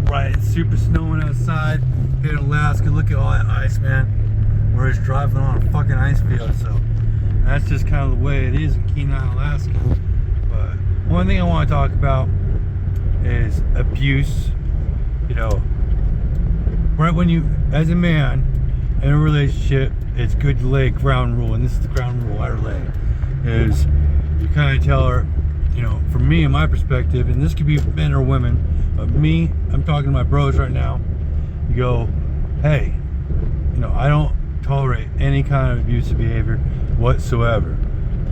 right, it's super snowing outside here in Alaska. Look at all that ice, man. We're just driving on a fucking ice field, so that's just kind of the way it is in Kenai, Alaska. But one thing I want to talk about is abuse. You know, right when you, as a man in a relationship, it's good to lay ground rule, and this is the ground rule I lay, is you kind of tell her, you know, from me and my perspective, and this could be men or women, but me, I'm talking to my bros right now. You go, hey, you know, I don't tolerate any kind of abusive behavior whatsoever.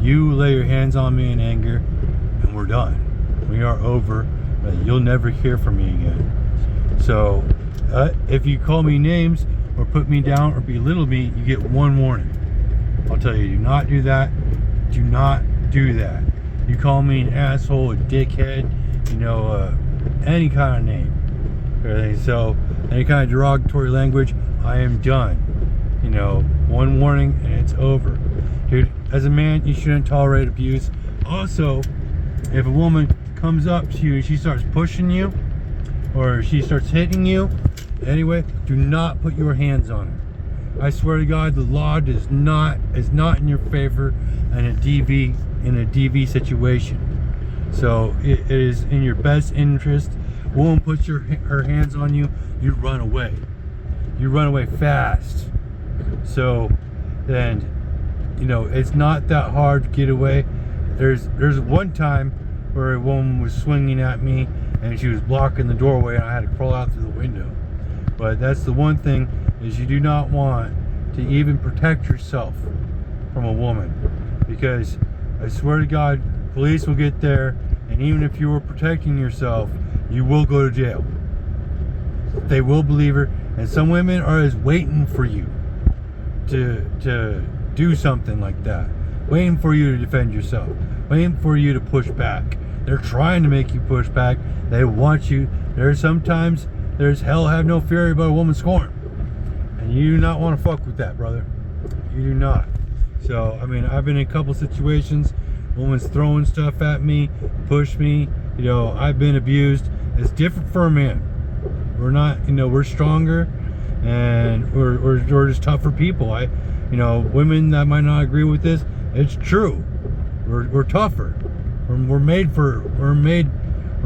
You lay your hands on me in anger, and we're done. We are over. You'll never hear from me again. So, if you call me names or put me down or belittle me, you get one warning. I'll tell you, do not do that. Do not do that. You call me an asshole, a dickhead, you know, any kind of name. So, any kind of derogatory language, I am done. You know, one warning and it's over. Dude, as a man, you shouldn't tolerate abuse. Also, if a woman comes up to you and she starts pushing you, or she starts hitting you, anyway, do not put your hands on her. I swear to God, the law is not in your favor in a DV situation. So it is in your best interest. Woman puts her hands on you, you run away. You run away fast. So then, you know, it's not that hard to get away. There's one time where a woman was swinging at me and she was blocking the doorway and I had to crawl out through the window. But that's the one thing, is you do not want to even protect yourself from a woman, because I swear to God, police will get there, and even if you were protecting yourself, you will go to jail. They will believe her, and some women are just waiting for you to do something like that, waiting for you to defend yourself, waiting for you to push back. They're trying to make you push back. They want you. There's hell have no fury about a woman scorn, and you do not want to fuck with that, brother. You do not. So I mean, I've been in a couple situations, woman's throwing stuff at me, push me, you know, I've been abused. It's different for a man. We're not, you know, we're stronger, and we're just tougher people. You know, women that might not agree with this, it's true. We're tougher. We're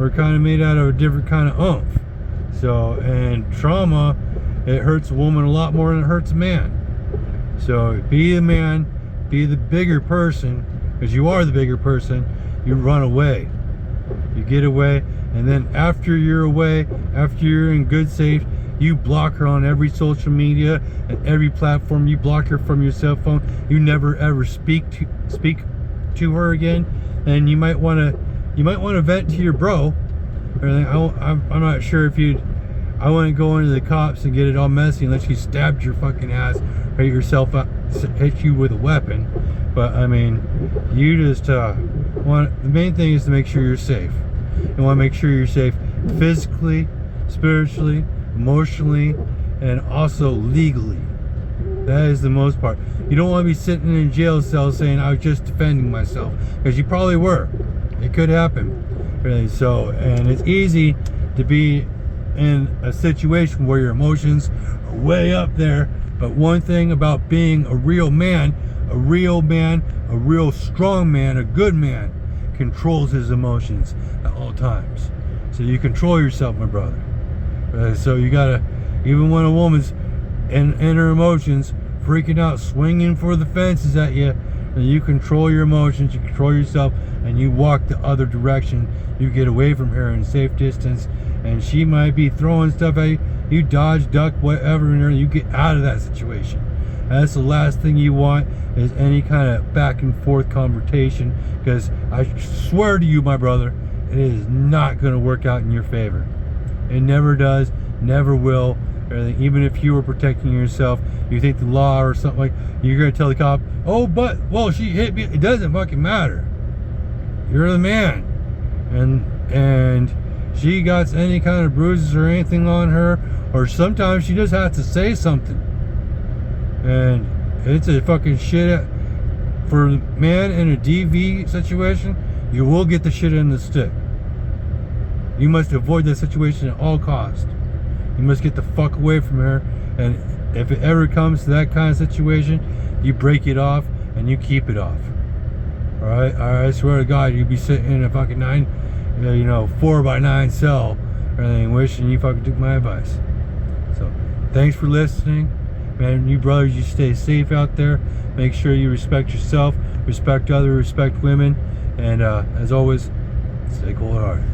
kind of made out of a different kind of oomph. So, and trauma, it hurts a woman a lot more than it hurts a man. So be a man, be the bigger person, because you are the bigger person. You run away, you get away, and then after you're away, after you're in good safe, you block her on every social media and every platform. You block her from your cell phone. You never ever speak to her again. And you might want to vent to your bro. I'm not sure if I wouldn't go into the cops and get it all messy unless you stabbed your fucking ass, or yourself up, hit you with a weapon. But I mean, you just the main thing is to make sure you're safe. You want to make sure you're safe physically, spiritually, emotionally, and also legally. That is the most part. You don't want to be sitting in a jail cell saying, I was just defending myself, because you probably were. It could happen. Really. So, and it's easy to be in a situation where your emotions are way up there. But one thing about being a real man, a real strong man, a good man, controls his emotions at all times. So you control yourself, my brother. So you gotta, even when a woman's in her emotions, freaking out, swinging for the fences at you, and you control your emotions, you control yourself, and you walk the other direction. You get away from her in safe distance, and she might be throwing stuff at you. You dodge, duck, whatever, and you get out of that situation. That's the last thing you want, is any kind of back and forth confrontation, because I swear to you, my brother, it is not going to work out in your favor. It never does, never will. Even if you were protecting yourself, you think the law or something, like, you're going to tell the cop, oh, but, well, she hit me. It doesn't fucking matter. You're the man. And she got any kind of bruises or anything on her, or sometimes she just has to say something. And it's a fucking shit. For a man in a DV situation, you will get the shit in the stick. You must avoid that situation at all costs. You must get the fuck away from her. And if it ever comes to that kind of situation, you break it off and you keep it off. Alright? I swear to God, you'd be sitting in a fucking 4x9 cell or anything, wishing you fucking took my advice. So, thanks for listening. Man, you brothers, you stay safe out there. Make sure you respect yourself, respect others, respect women. And as always, stay cold-hearted.